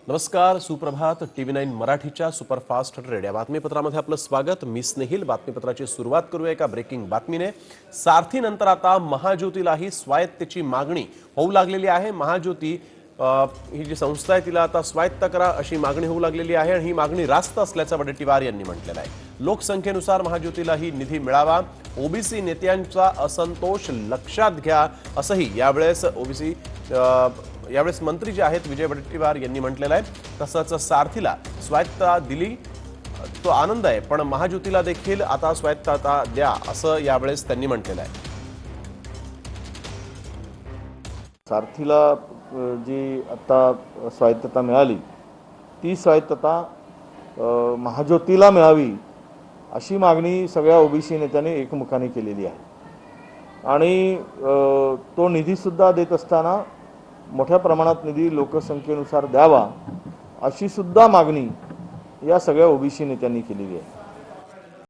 नमस्कार, सुप्रभात. TV9 मराठीच्या सुपरफास्ट ट्रेड या बातमीपत्रामध्ये आपलं स्वागत. मी स्नेहिल. बातमीपत्राची सुरुवात करूया एका ब्रेकिंग बातमीने. सारथीनंतर आता महाज्योतीलाही स्वायत्तेची मागणी होऊ लागलेली आहे. महाज्योती ही जी संस्था आहे तिला आता स्वायत्त करा अशी मागणी होऊ लागलेली आहे आणि ही मागणी रास्त असल्याचं वडेट्टीवार यांनी म्हटलेलं आहे. लोकसंख्येनुसार महाज्योतीलाही निधी मिळावा, ओबीसी नेत्यांचा असंतोष लक्षात घ्या असंही यावेळेस मंत्री जे आहेत विजय वडेट्टीवार यांनी म्हटलेलं आहे. तसंच सारथीला स्वायत्तता दिली तो आनंद आहे, पण महाज्योतीला देखील आता स्वायत्तता द्या असं यावेळेस त्यांनी म्हटलेलं आहे. सारथीला जी आता स्वायत्तता मिळाली ती स्वायत्तता महाज्योतीला मिळावी अशी मागणी सगळ्या ओबीसी नेत्यांनी एकमुखाने केलेली आहे आणि तो निधीसुद्धा देत असताना मोठ्या प्रमाणात निधी लोकसंख्येनुसार द्यावा अशी सुद्धा मागणी या सगळ्या ओबीसी नेत्यांनी केलेली आहे.